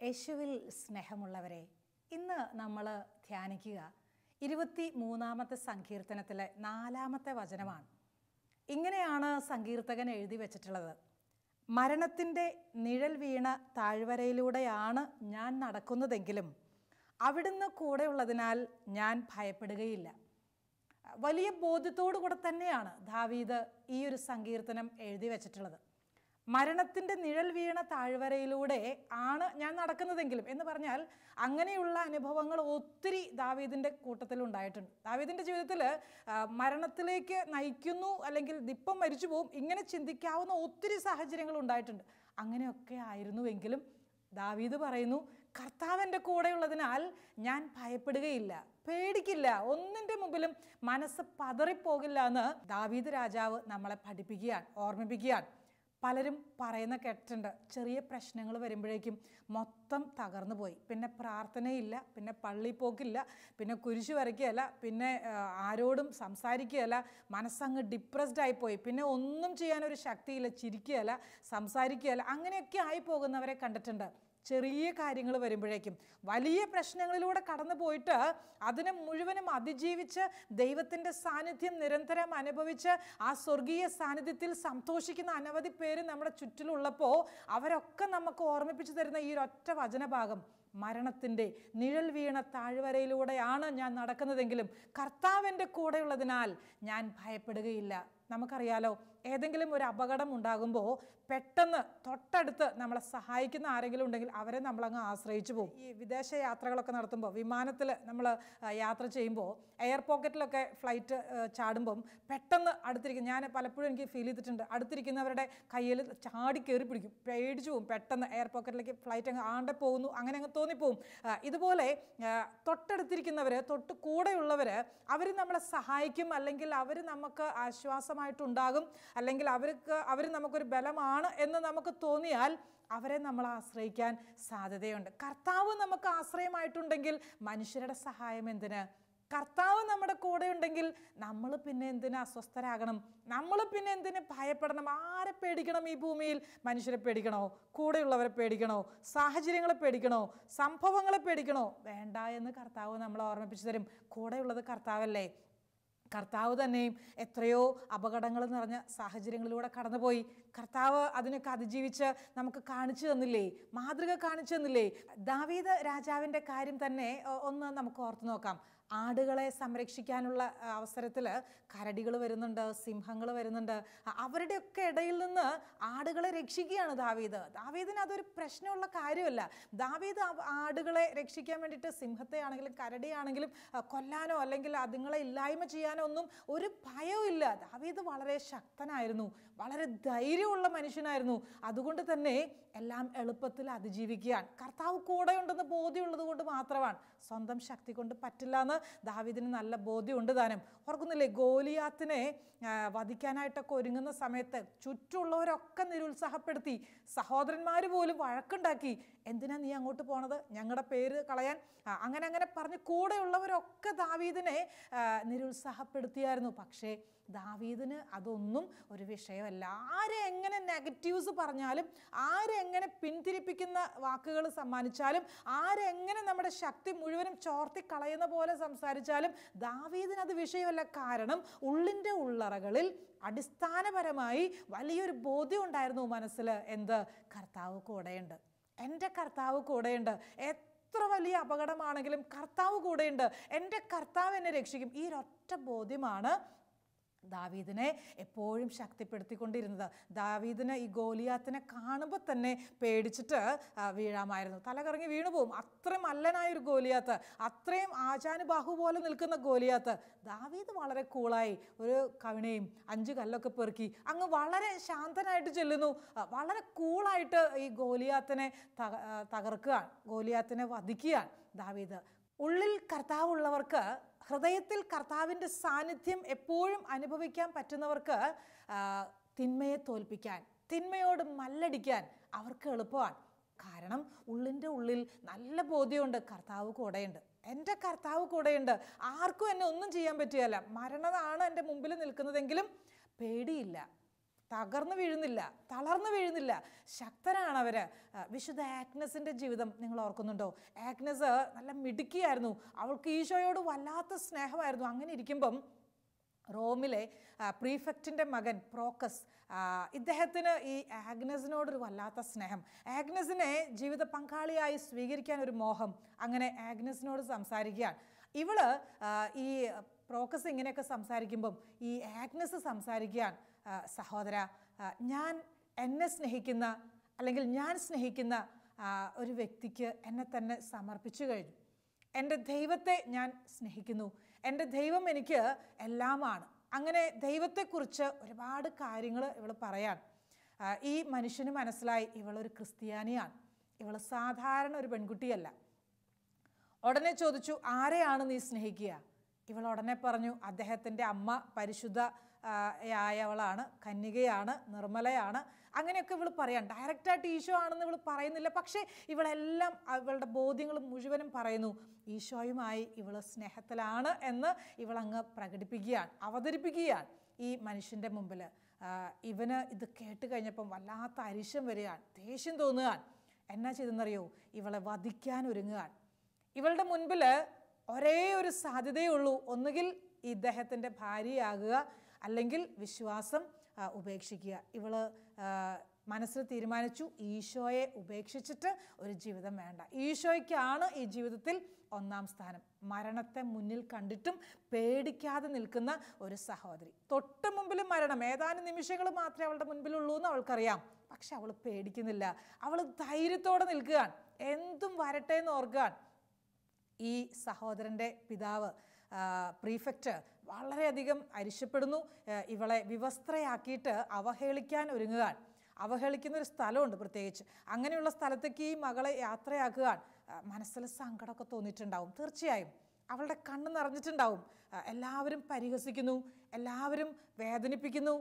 യേശുവിൽ സ്നേഹമുള്ളവരെ, ഇന്ന് നമ്മൾ ധ്യാനിക്കുക 23-ാമത്തെ സങ്കീർത്തനത്തിലെ 4-ാമത്തെ വചനമാണ്. ഇങ്ങനെയാണ് സങ്കീർത്തകൻ എഴുതി വച്ചിട്ടുള്ളത്: മരണത്തിൻ്റെ നിഴൽ വീണ താഴ്വരയിലൂടെയാണ് ഞാൻ നടക്കുന്നതെങ്കിലും അവിടുന്ന് കൂടെയുള്ളതിനാൽ ഞാൻ ഭയപ്പെടുകയില്ല. വലിയ ബോധ്യത്തോടു കൂടെ തന്നെയാണ് ദാവീദ് ഈ ഒരു സങ്കീർത്തനം എഴുതി വച്ചിട്ടുള്ളത്. മരണത്തിൻ്റെ നിഴൽ വീണ താഴ്വരയിലൂടെ ആണ് ഞാൻ നടക്കുന്നതെങ്കിലും എന്ന് പറഞ്ഞാൽ അങ്ങനെയുള്ള അനുഭവങ്ങൾ ഒത്തിരി ദാവീദിൻ്റെ കൂട്ടത്തിൽ ഉണ്ടായിട്ടുണ്ട്. ദാവീദിൻ്റെ ജീവിതത്തിൽ മരണത്തിലേക്ക് നയിക്കുന്നു, അല്ലെങ്കിൽ ദിപ്പം മരിച്ചു പോവും, ഇങ്ങനെ ചിന്തിക്കാവുന്ന ഒത്തിരി സാഹചര്യങ്ങൾ ഉണ്ടായിട്ടുണ്ട്. അങ്ങനെയൊക്കെ ആയിരുന്നുവെങ്കിലും ദാവീദ് പറയുന്നു, കർത്താവിൻ്റെ കൂടെയുള്ളതിനാൽ ഞാൻ ഭയപ്പെടുകയില്ല, പേടിക്കില്ല, ഒന്നിൻ്റെ മുമ്പിലും മനസ്സ് പതറിപ്പോകില്ല എന്ന് ദാവീദ് രാജാവ് നമ്മളെ പഠിപ്പിക്കുകയാണ്, ഓർമ്മിപ്പിക്കുകയാണ്. പലരും പറയുന്ന കേട്ടിട്ടുണ്ട്, ചെറിയ പ്രശ്നങ്ങൾ വരുമ്പോഴേക്കും മൊത്തം തകർന്നു പോയി, പിന്നെ പ്രാർത്ഥനയില്ല, പിന്നെ പള്ളി പോക്കില്ല, പിന്നെ കുരിശ് വരയ്ക്കുകയല്ല, പിന്നെ ആരോടും സംസാരിക്കുകയല്ല, മനസ്സങ്ങ് ഡിപ്രസ്ഡ് ആയിപ്പോയി, പിന്നെ ഒന്നും ചെയ്യാനൊരു ശക്തിയില്ല, ചിരിക്കുകയല്ല, സംസാരിക്കുകയല്ല, അങ്ങനെയൊക്കെ ആയി പോകുന്നവരെ കണ്ടിട്ടുണ്ട്. ചെറിയ കാര്യങ്ങൾ വരുമ്പോഴേക്കും വലിയ പ്രശ്നങ്ങളിലൂടെ കടന്നു പോയിട്ട് അതിനെ മുഴുവനും അതിജീവിച്ച് ദൈവത്തിൻ്റെ സാന്നിധ്യം നിരന്തരം അനുഭവിച്ച് ആ സ്വർഗീയ സാന്നിധ്യത്തിൽ സന്തോഷിക്കുന്ന അനവധി പേര് നമ്മുടെ ചുറ്റിലുള്ളപ്പോൾ അവരൊക്കെ നമുക്ക് ഓർമ്മിപ്പിച്ചു തരുന്ന ഈ ഒരൊറ്റ വചനഭാഗം: മരണത്തിൻ്റെ നിഴൽ വീണ താഴ്വരയിലൂടെയാണ് ഞാൻ നടക്കുന്നതെങ്കിലും കർത്താവിൻ്റെ കൂടെയുള്ളതിനാൽ ഞാൻ ഭയപ്പെടുകയില്ല. നമുക്കറിയാലോ, ഏതെങ്കിലും ഒരു അപകടം ഉണ്ടാകുമ്പോൾ പെട്ടെന്ന് തൊട്ടടുത്ത് നമ്മളെ സഹായിക്കുന്ന ആരെങ്കിലും ഉണ്ടെങ്കിൽ അവരെ നമ്മളങ്ങ് ആശ്രയിച്ചു പോകും. ഈ വിദേശ യാത്രകളൊക്കെ നടത്തുമ്പോൾ, വിമാനത്തിൽ നമ്മൾ യാത്ര ചെയ്യുമ്പോൾ, എയർ പോക്കറ്റിലൊക്കെ ഫ്ലൈറ്റ് ചാടുമ്പം പെട്ടെന്ന് ഞാൻ പലപ്പോഴും എനിക്ക് ഫീൽ ചെയ്തിട്ടുണ്ട്, അടുത്തിരിക്കുന്നവരുടെ കയ്യിൽ ചാടി കയറി പിടിക്കും, പേടിച്ചു പോകും. പെട്ടെന്ന് എയർ പോക്കറ്റിലേക്ക് ഫ്ലൈറ്റ് അങ്ങ് ആണ്ടെ പോകുന്നു, അങ്ങനെ അങ്ങ് തോന്നിപ്പോവും. ഇതുപോലെ തൊട്ടടുത്തിരിക്കുന്നവർ, തൊട്ട് കൂടെയുള്ളവർ, അവർ നമ്മളെ സഹായിക്കും, അല്ലെങ്കിൽ അവർ നമുക്ക് ആശ്വാസമായിട്ടുണ്ടാകും, അല്ലെങ്കിൽ അവർ നമുക്കൊരു ബലമാണ് എന്ന് നമുക്ക് തോന്നിയാൽ അവരെ നമ്മൾ ആശ്രയിക്കാൻ സാധ്യതയുണ്ട്. കർത്താവ് നമുക്ക് ആശ്രയമായിട്ടുണ്ടെങ്കിൽ മനുഷ്യരുടെ സഹായം എന്തിന്? കർത്താവ് നമ്മുടെ കൂടെ ഉണ്ടെങ്കിൽ നമ്മൾ പിന്നെ എന്തിന് അസ്വസ്ഥരാകണം? നമ്മൾ പിന്നെ എന്തിന് ഭയപ്പെടണം? ആരെ പേടിക്കണം ഈ ഭൂമിയിൽ? മനുഷ്യരെ പേടിക്കണോ? കൂടെയുള്ളവരെ പേടിക്കണോ? സാഹചര്യങ്ങളെ പേടിക്കണോ? സംഭവങ്ങളെ പേടിക്കണോ? വേണ്ട എന്ന് കർത്താവ് നമ്മളെ ഓർമ്മിപ്പിച്ചു തരും. കൂടെയുള്ളത് കർത്താവല്ലേ. കർത്താവ് തന്നെയും എത്രയോ അപകടങ്ങൾ നിറഞ്ഞ സാഹചര്യങ്ങളിലൂടെ കടന്നുപോയി. കർത്താവ് അതിനൊക്കെ അതിജീവിച്ച് നമുക്ക് കാണിച്ചു തന്നില്ലേ, മാതൃക കാണിച്ചു തന്നില്ലേ? ദാവീദ് രാജാവിൻ്റെ കാര്യം തന്നെ ഒന്ന് നമുക്ക് ഓർത്തു നോക്കാം. ആടുകളെ സംരക്ഷിക്കാനുള്ള അവസരത്തിൽ കരടികൾ വരുന്നുണ്ട്, സിംഹങ്ങൾ വരുന്നുണ്ട്. അവരുടെയൊക്കെ ഇടയിൽ നിന്ന് ആടുകളെ രക്ഷിക്കുകയാണ് ദാവീദിന് അതൊരു പ്രശ്നമുള്ള കാര്യമല്ല. ദാവീദ് ആടുകളെ രക്ഷിക്കാൻ വേണ്ടിയിട്ട് സിംഹത്തെ ആണെങ്കിലും കരടിയാണെങ്കിലും കൊല്ലാനോ അല്ലെങ്കിൽ അതുങ്ങളെ ഇല്ലായ്മ ചെയ്യാനോ ഒന്നും ഒരു ഭയവും ഇല്ല. ദാവീദ് വളരെ ശക്തനായിരുന്നു, വളരെ ധൈര്യമുള്ള മനുഷ്യനായിരുന്നു. അതുകൊണ്ട് തന്നെ എല്ലാം എളുപ്പത്തിൽ അതിജീവിക്കുകയാണ്. കർത്താവ് കൂടെയുണ്ടെന്ന് ബോധ്യമുള്ളത് കൊണ്ട് മാത്രമാണ്. സ്വന്തം ശക്തി കൊണ്ട് പറ്റില്ല എന്ന് ദാവീദിന് നല്ല ബോധ്യമുണ്ട് താനും. ഓർക്കുന്നില്ലേ, ഗോലിയാത്തിനെ വധിക്കാനായിട്ടൊക്കെ ഒരുങ്ങുന്ന സമയത്ത് ചുറ്റുമുള്ളവരൊക്കെ നിരുത്സാഹപ്പെടുത്തി, സഹോദരന്മാർ പോലും വഴക്കുണ്ടാക്കി. എന്തിനാ നീ അങ്ങോട്ട് പോണത്, ഞങ്ങളുടെ പേര് കളയാൻ, അങ്ങനെ പറഞ്ഞ് കൂടെയുള്ളവരൊക്കെ ദാവീദിനെ നിരുത്സാഹപ്പെടുത്തിയായിരുന്നു. പക്ഷേ ദാവീദിന് അതൊന്നും ഒരു വിഷയമല്ല. ആരെ എങ്ങനെ നെഗറ്റീവ്സ് പറഞ്ഞാലും, ആരെങ്ങനെ പിന്തിരിപ്പിക്കുന്ന വാക്കുകൾ സമ്മാനിച്ചാലും, ആരെങ്ങനെ നമ്മുടെ ശക്തി മുഴുവനും ചോർത്തിക്കളയുന്ന പോലെ സംസാരിച്ചാലും ദാവീദിന് അത് വിഷയമല്ല. കാരണം ഉള്ളിൻ്റെ ഉള്ളറകളിൽ അടിസ്ഥാനപരമായി വലിയൊരു ബോധ്യം ഉണ്ടായിരുന്നു മനസ്സിൽ. എന്ത്? കർത്താവ് കൂടെയുണ്ട്, എൻ്റെ കർത്താവ് കൂടെയുണ്ട്. എത്ര വലിയ അപകടമാണെങ്കിലും കർത്താവ് കൂടെയുണ്ട്, എൻ്റെ കർത്താവ് എന്നെ രക്ഷിക്കും. ഈ ഒരൊറ്റ ബോധ്യമാണ് ദാവീദിനെ എപ്പോഴും ശക്തിപ്പെടുത്തിക്കൊണ്ടിരുന്നത്. ദാവീദിന് ഈ ഗോലിയാത്തിനെ കാണുമ്പോൾ തന്നെ പേടിച്ചിട്ട് വീഴാമായിരുന്നു, തലകറങ്ങി വീണു പോകും. അത്രയും മല്ലനായൊരു ഗോലിയാത്ത്, അത്രയും ആചാനുബാഹു പോലെ നിൽക്കുന്ന ഗോലിയാത്ത്. ദാവീദ് വളരെ കൂളായി ഒരു കവിണയും 5 കല്ലൊക്കെ പെറുക്കി അങ്ങ് വളരെ ശാന്തനായിട്ട് ചെല്ലുന്നു. വളരെ കൂളായിട്ട് ഈ ഗോലിയാത്തിനെ തകർക്കുകയാണ്, ഗോലിയാത്തിനെ വധിക്കുകയാണ് ദാവീദ്. ഉള്ളിൽ കർത്താവുള്ളവർക്ക്, ഹൃദയത്തിൽ കർത്താവിൻ്റെ സാന്നിധ്യം എപ്പോഴും അനുഭവിക്കാൻ പറ്റുന്നവർക്ക് തിന്മയെ തോൽപ്പിക്കാൻ, തിന്മയോട് മല്ലടിക്കാൻ അവർക്ക് എളുപ്പമാണ്. കാരണം ഉള്ളിൻ്റെ ഉള്ളിൽ നല്ല ബോധ്യമുണ്ട്, കർത്താവ് കൂടെയുണ്ട്, എൻ്റെ കർത്താവ് കൂടെയുണ്ട്, ആർക്കും എന്നെ ഒന്നും ചെയ്യാൻ പറ്റുകയില്ല. മരണമാണ് എൻ്റെ മുമ്പിൽ നിൽക്കുന്നതെങ്കിലും പേടിയില്ല. തകർന്നു വീഴുന്നില്ല, തളർന്നു വീഴുന്നില്ല, ശക്തരാണ് അവർ. വിശുദ്ധ ആഗ്നസിൻ്റെ ജീവിതം നിങ്ങൾ ഓർക്കുന്നുണ്ടോ? ആഗ്നസ് നല്ല മിടുക്കിയായിരുന്നു, അവൾക്ക് ഈശോയോട് വല്ലാത്ത സ്നേഹമായിരുന്നു. അങ്ങനെ ഇരിക്കുമ്പം റോമിലെ പ്രീഫെക്റ്റിൻ്റെ മകൻ പ്രോക്കസ്, ഇദ്ദേഹത്തിന് ഈ ആഗ്നസിനോടൊരു വല്ലാത്ത സ്നേഹം, ആഗ്നസിനെ ജീവിത പങ്കാളിയായി സ്വീകരിക്കാൻ ഒരു മോഹം. അങ്ങനെ ആഗ്നസിനോട് സംസാരിക്കുകയാണ്. ഇവള് ഈ പ്രോക്കസ് ഇങ്ങനെയൊക്കെ സംസാരിക്കുമ്പം ഈ ആഗ്നസ് സംസാരിക്കുകയാണ്, സഹോദര, എന്നെ സ്നേഹിക്കുന്ന അല്ലെങ്കിൽ ഞാൻ സ്നേഹിക്കുന്ന ഒരു വ്യക്തിക്ക് എന്നെ തന്നെ സമർപ്പിച്ചു കഴിഞ്ഞു. എൻ്റെ ദൈവത്തെ ഞാൻ സ്നേഹിക്കുന്നു, എൻ്റെ ദൈവം എനിക്ക് എല്ലാമാണ്. അങ്ങനെ ദൈവത്തെക്കുറിച്ച് ഒരുപാട് കാര്യങ്ങൾ ഇവൾ പറയാൻ. ഈ മനുഷ്യന് മനസ്സിലായി ഇവളൊരു ക്രിസ്ത്യാനിയാണ്, ഇവൾ സാധാരണ ഒരു പെൺകുട്ടിയല്ല. ഉടനെ ചോദിച്ചു, ആരെയാണ് നീ സ്നേഹിക്കുക? ഇവൾ ഉടനെ പറഞ്ഞു, അദ്ദേഹത്തിൻ്റെ അമ്മ പരിശുദ്ധയായവളാണ്, കന്യകയാണ്, നിർമ്മലയാണ്. അങ്ങനെയൊക്കെ ഇവൾ പറയാൻ. ഡയറക്റ്റായിട്ട് ഈശോ ആണെന്ന് ഇവൾ പറയുന്നില്ല, പക്ഷേ ഇവളെല്ലാം ഇവളുടെ ബോധ്യങ്ങൾ മുഴുവനും പറയുന്നു. ഈശോയുമായി ഇവൾ സ്നേഹത്തിലാണ് എന്ന് ഇവളങ്ങ് പ്രകടിപ്പിക്കുകയാണ്, അവതരിപ്പിക്കുകയാണ് ഈ മനുഷ്യൻ്റെ മുമ്പിൽ. ഇവന് ഇത് കേട്ട് കഴിഞ്ഞപ്പം വല്ലാത്ത അരിശം വരികയാണ്, ദേഷ്യം തോന്നുകയാണ്. എന്നാ ചെയ്തെന്നറിയോ? ഇവളെ വധിക്കാൻ ഒരുങ്ങുകയാണ്. ഇവളുടെ മുൻപിൽ ഒരേ ഒരു സാധ്യതയേ ഉള്ളൂ, ഒന്നുകിൽ ഇദ്ദേഹത്തിൻ്റെ ഭാര്യയാകുക, അല്ലെങ്കിൽ വിശ്വാസം ഉപേക്ഷിക്കുക. ഇവള് മനസ്സിൽ തീരുമാനിച്ചു, ഈശോയെ ഉപേക്ഷിച്ചിട്ട് ഒരു ജീവിതം വേണ്ട. ഈശോയ്ക്കാണ് ഈ ജീവിതത്തിൽ ഒന്നാം സ്ഥാനം. മരണത്തെ മുന്നിൽ കണ്ടിട്ടും പേടിക്കാതെ നിൽക്കുന്ന ഒരു സഹോദരി. തൊട്ട് മുമ്പിൽ മരണം, ഏതാനും നിമിഷങ്ങൾ മാത്രമേ അവളുടെ മുൻപിലുള്ളൂ എന്ന് അവൾക്കറിയാം. പക്ഷെ അവൾ പേടിക്കുന്നില്ല, അവൾ ധൈര്യത്തോടെ നിൽക്കുകയാണ്, എന്തും വരട്ടെ എന്ന് ഓർക്കുകയാണ്. ഈ സഹോദരൻ്റെ പിതാവ് പ്രീഫെക്റ്റ് വളരെയധികം അരിശപ്പെടുന്നു. ഇവളെ വിവസ്ത്രയാക്കിയിട്ട് അവഹേളിക്കാൻ ഒരുങ്ങുകയാണ്. അവഹേളിക്കുന്നൊരു സ്ഥലമുണ്ട് പ്രത്യേകിച്ച്. അങ്ങനെയുള്ള സ്ഥലത്തേക്ക് ഈ മകളെ യാത്രയാക്കുകയാണ്. മനസ്സിൽ സങ്കടമൊക്കെ തോന്നിയിട്ടുണ്ടാവും, തീർച്ചയായും അവളുടെ കണ്ണ് നിറഞ്ഞിട്ടുണ്ടാവും. എല്ലാവരും പരിഹസിക്കുന്നു, എല്ലാവരും വേദനിപ്പിക്കുന്നു,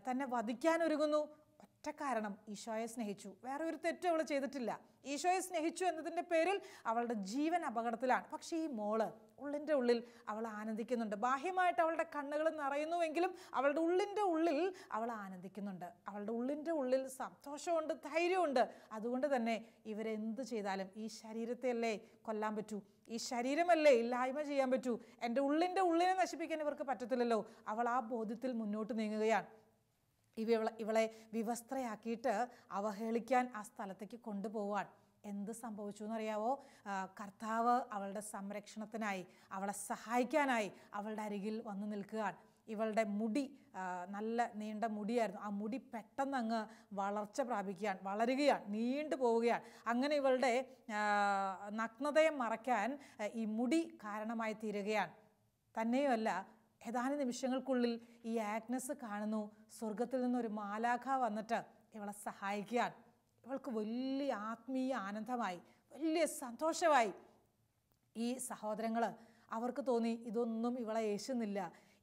തന്നെ വധിക്കാൻ ഒരുങ്ങുന്നു. ഒറ്റ കാരണം, ഈശോയെ സ്നേഹിച്ചു. വേറെ ഒരു തെറ്റും അവൾ ചെയ്തിട്ടില്ല. ഈശോയെ സ്നേഹിച്ചു എന്നതിൻ്റെ പേരിൽ അവളുടെ ജീവൻ അപകടത്തിലാണ്. പക്ഷേ ഈ മോള് ഉള്ളിൻ്റെ ഉള്ളിൽ അവൾ ആനന്ദിക്കുന്നുണ്ട്. ബാഹ്യമായിട്ട് അവളുടെ കണ്ണുകൾ നിറയുന്നുവെങ്കിലും അവളുടെ ഉള്ളിൻ്റെ ഉള്ളിൽ അവൾ ആനന്ദിക്കുന്നുണ്ട്. അവളുടെ ഉള്ളിൻ്റെ ഉള്ളിൽ സന്തോഷമുണ്ട്, ധൈര്യമുണ്ട്. അതുകൊണ്ട് തന്നെ ഇവരെന്ത് ചെയ്താലും ഈ ശരീരത്തെയല്ലേ കൊല്ലാൻ പറ്റൂ, ഈ ശരീരമല്ലേ ഇല്ലായ്മ ചെയ്യാൻ പറ്റൂ, എൻ്റെ ഉള്ളിൻ്റെ ഉള്ളിനെ നശിപ്പിക്കാൻ ഇവർക്ക് പറ്റത്തില്ലല്ലോ. അവൾ ആ ബോധ്യത്തിൽ മുന്നോട്ട് നീങ്ങുകയാണ്. ഇവളെ വിവസ്ത്രയാക്കിയിട്ട് അവഹേളിക്കാൻ ആ സ്ഥലത്തേക്ക് കൊണ്ടുപോവാൻ. എന്ത് സംഭവിച്ചു എന്നറിയാവോ? കർത്താവ് അവളുടെ സംരക്ഷണത്തിനായി, അവളെ സഹായിക്കാനായി അവളുടെ അരികിൽ വന്നു നിൽക്കുകയാണ്. ഇവളുടെ മുടി നല്ല നീണ്ട മുടിയായിരുന്നു. ആ മുടി പെട്ടെന്ന് അങ്ങ് വളർച്ച പ്രാപിക്കുകയാണ്, വളരുകയാണ്, നീണ്ടു പോവുകയാണ്. അങ്ങനെ ഇവളുടെ നഗ്നതയെ മറയ്ക്കാൻ ഈ മുടി കാരണമായി തീരുകയാണ്. തന്നെയുമല്ല, ഏതാനും നിമിഷങ്ങൾക്കുള്ളിൽ ഈ ആഗ്നസ് കാണുന്നു, സ്വർഗത്തിൽ നിന്നൊരു മാലാഖ വന്നിട്ട് ഇവളെ സഹായിക്കുകയാണ്. ഇവൾക്ക് വലിയ ആത്മീയ ആനന്ദമായി, വലിയ സന്തോഷമായി. ഈ സഹോദരങ്ങൾ, അവർക്ക് തോന്നി ഇതൊന്നും ഇവളെ യേശുന്നില്ല,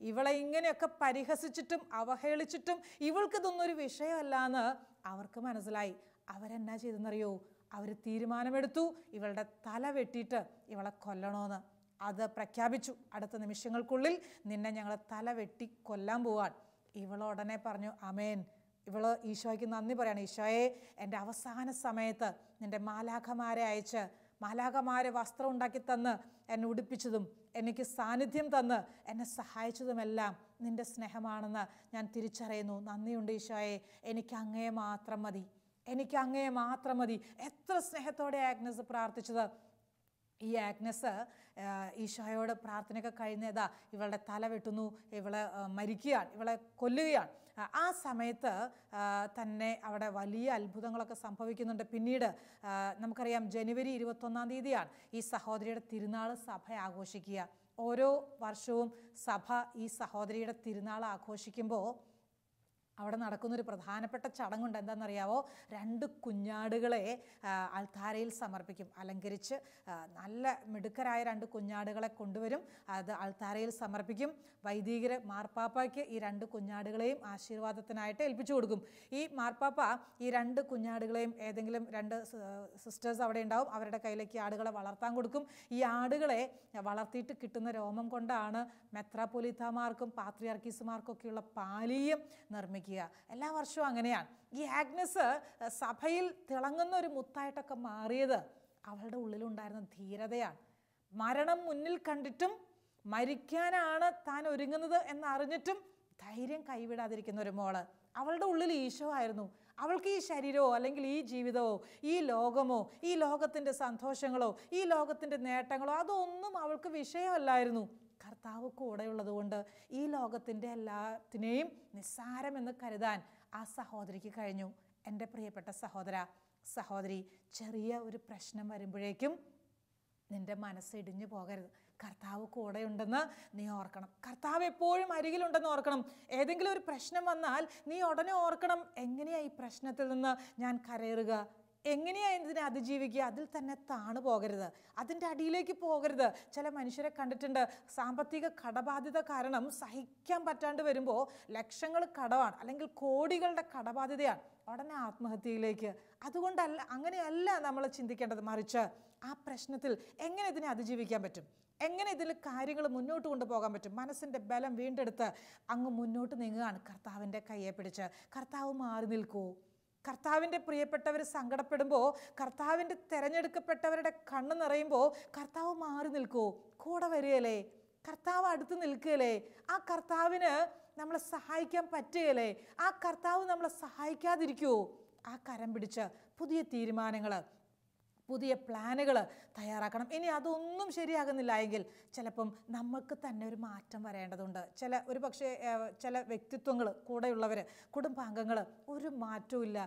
ഇവളെ ഇങ്ങനെയൊക്കെ പരിഹസിച്ചിട്ടും അവഹേളിച്ചിട്ടും ഇവൾക്കിതൊന്നൊരു വിഷയമല്ല എന്ന് അവർക്ക് മനസ്സിലായി. അവരെന്നാ ചെയ്തെന്നറിയോ? അവർ തീരുമാനമെടുത്തു, ഇവളുടെ തല വെട്ടിയിട്ട് ഇവളെ കൊല്ലണമെന്ന്. അത് പ്രഖ്യാപിച്ചു. അടുത്ത നിമിഷങ്ങൾക്കുള്ളിൽ നിന്നെ ഞങ്ങൾ തല വെട്ടി കൊല്ലാൻ പോവാൻ. ഇവളുടനെ പറഞ്ഞു, അമേൻ. ഇവള് ഈശോയ്ക്ക് നന്ദി പറയാണ്. ഈശോയെ, എൻ്റെ അവസാന സമയത്ത് നിൻ്റെ മാലാഖമാരെ അയച്ച്, മാലാഖമാരെ വസ്ത്രം ഉണ്ടാക്കി തന്ന് എന്നെ ഉടുപ്പിച്ചതും എനിക്ക് സാന്നിധ്യം തന്ന് എന്നെ സഹായിച്ചതുമെല്ലാം നിൻ്റെ സ്നേഹമാണെന്ന് ഞാൻ തിരിച്ചറിയുന്നു. നന്ദിയുണ്ട് ഈശോയെ, എനിക്ക് അങ്ങയെ മാത്രം മതി, എനിക്ക് അങ്ങയെ മാത്രം മതി. എത്ര സ്നേഹത്തോടെ ആഗ്നസ് പ്രാർത്ഥിച്ചത്. ഈ ആഗ്നസ് ഈശോയോട് പ്രാർത്ഥനയൊക്കെ കഴിഞ്ഞതാ ഇവളുടെ തല വെട്ടുന്നു, ഇവളെ മരിക്കുകയാണ്, ഇവളെ കൊല്ലുകയാണ്. ആ സമയത്ത് തന്നെ അവിടെ വലിയ അത്ഭുതങ്ങളൊക്കെ സംഭവിക്കുന്നുണ്ട്. പിന്നീട് നമുക്കറിയാം, ജനുവരി 21-ാം തീയതിയാണ് ഈ സഹോദരിയുടെ തിരുനാൾ സഭ ആഘോഷിക്കുക. ഓരോ വർഷവും സഭ ഈ സഹോദരിയുടെ തിരുനാൾ ആഘോഷിക്കുമ്പോൾ അവിടെ നടക്കുന്നൊരു പ്രധാനപ്പെട്ട ചടങ്ങുണ്ട്. എന്താണെന്നറിയാവോ? 2 കുഞ്ഞാടുകളെ അൾത്താരയിൽ സമർപ്പിക്കും. അലങ്കരിച്ച് നല്ല മിടുക്കരായ 2 കുഞ്ഞാടുകളെ കൊണ്ടുവരും, അത് അൾത്താരയിൽ സമർപ്പിക്കും. വൈദികർ മാർപ്പാപ്പയ്ക്ക് ഈ 2 കുഞ്ഞാടുകളെയും ആശീർവാദത്തിനായിട്ട് ഏൽപ്പിച്ചു കൊടുക്കും. ഈ മാർപ്പാപ്പ ഈ 2 കുഞ്ഞാടുകളെയും, ഏതെങ്കിലും 2 സിസ്റ്റേഴ്സ് അവിടെ ഉണ്ടാവും, അവരുടെ കയ്യിലേക്ക് ആടുകളെ വളർത്താൻ കൊടുക്കും. ഈ ആടുകളെ വളർത്തിയിട്ട് കിട്ടുന്ന രോമം കൊണ്ടാണ് മെത്രാപ്പൊലീത്താമാർക്കും പാത്രിയാർക്കീസുമാർക്കൊക്കെയുള്ള പാലീയം നിർമ്മിക്കുന്നത്. പ്രഖ്യാപിക്കുക. എല്ലാ വർഷവും അങ്ങനെയാണ്. ഈ ആഗ്നസ് സഭയിൽ തിളങ്ങുന്ന ഒരു മുത്തായിട്ടൊക്കെ മാറിയത് അവളുടെ ഉള്ളിലുണ്ടായിരുന്ന ധീരതയാണ്. മരണം മുന്നിൽ കണ്ടിട്ടും മരിക്കാനാണ് താൻ ഒരുങ്ങുന്നത് എന്നറിഞ്ഞിട്ടും ധൈര്യം കൈവിടാതിരിക്കുന്ന ഒരു മോള്. അവളുടെ ഉള്ളിൽ ഈശോ ആയിരുന്നു. അവൾക്ക് ഈ ശരീരമോ അല്ലെങ്കിൽ ഈ ജീവിതമോ ഈ ലോകമോ ഈ ലോകത്തിൻ്റെ സന്തോഷങ്ങളോ ഈ ലോകത്തിൻ്റെ നേട്ടങ്ങളോ അതൊന്നും അവൾക്ക് വിഷയമല്ലായിരുന്നു. കർത്താവ് കൂടെയുള്ളത് കൊണ്ട് ഈ ലോകത്തിൻ്റെ എല്ലാത്തിനെയും നിസ്സാരമെന്ന് കരുതാൻ ആ സഹോദരിക്ക് കഴിഞ്ഞു. എൻ്റെ പ്രിയപ്പെട്ട സഹോദരി, ചെറിയ ഒരു പ്രശ്നം വരുമ്പോഴേക്കും നിൻ്റെ മനസ്സ് ഇടിഞ്ഞു പോകരുത്. കർത്താവ് കൂടെയുണ്ടെന്ന് നീ ഓർക്കണം. കർത്താവ് എപ്പോഴും അരികിലുണ്ടെന്ന് ഓർക്കണം. ഏതെങ്കിലും ഒരു പ്രശ്നം വന്നാൽ നീ ഉടനെ ഓർക്കണം, എങ്ങനെയാ ഈ പ്രശ്നത്തിൽ നിന്ന് ഞാൻ കരയറുക, എങ്ങനെയാ ഇതിനെ അതിജീവിക്കുക. അതിൽ തന്നെ താണു പോകരുത്, അതിൻ്റെ അടിയിലേക്ക് പോകരുത്. ചില മനുഷ്യരെ കണ്ടിട്ടുണ്ട്, സാമ്പത്തിക കടബാധ്യത കാരണം സഹിക്കാൻ പറ്റാണ്ട് വരുമ്പോൾ ലക്ഷങ്ങൾ കടമാണ് അല്ലെങ്കിൽ കോടികളുടെ കടബാധ്യതയാണ്, ഉടനെ ആത്മഹത്യയിലേക്ക്. അതുകൊണ്ടല്ല, അങ്ങനെയല്ല നമ്മൾ ചിന്തിക്കേണ്ടത്. മറിച്ച് ആ പ്രശ്നത്തിൽ എങ്ങനെ ഇതിനെ അതിജീവിക്കാൻ പറ്റും, എങ്ങനെ ഇതിൽ കാര്യങ്ങൾ മുന്നോട്ട് കൊണ്ടുപോകാൻ പറ്റും, മനസ്സിൻ്റെ ബലം വീണ്ടെടുത്ത് അങ്ങ് മുന്നോട്ട് നീങ്ങുകയാണ് കർത്താവിൻ്റെ കയ്യെ പിടിച്ച്. കർത്താവ് മാറി നിൽക്കൂ. കർത്താവിൻ്റെ പ്രിയപ്പെട്ടവർ സങ്കടപ്പെടുമ്പോൾ, കർത്താവിൻ്റെ തിരഞ്ഞെടുക്കപ്പെട്ടവരുടെ കണ്ണ് നിറയുമ്പോൾ കർത്താവ് മാറി നിൽക്കൂ, കൂടെ വരികയല്ലേ, കർത്താവ് അടുത്ത് നിൽക്കുകയല്ലേ, ആ കർത്താവിന് നമ്മളെ സഹായിക്കാൻ പറ്റുകയല്ലേ, ആ കർത്താവ് നമ്മളെ സഹായിക്കാതിരിക്കുമോ? ആ കരം പിടിച്ച് പുതിയ തീരുമാനങ്ങൾ, പുതിയ പ്ലാനുകൾ തയ്യാറാക്കണം. ഇനി അതൊന്നും ശരിയാകുന്നില്ല എങ്കിൽ ചിലപ്പം നമുക്ക് തന്നെ ഒരു മാറ്റം വരേണ്ടതുണ്ട്. ഒരു പക്ഷേ ചില വ്യക്തിത്വങ്ങൾ, കൂടെയുള്ളവർ, കുടുംബാംഗങ്ങൾ ഒരു മാറ്റവും ഇല്ല.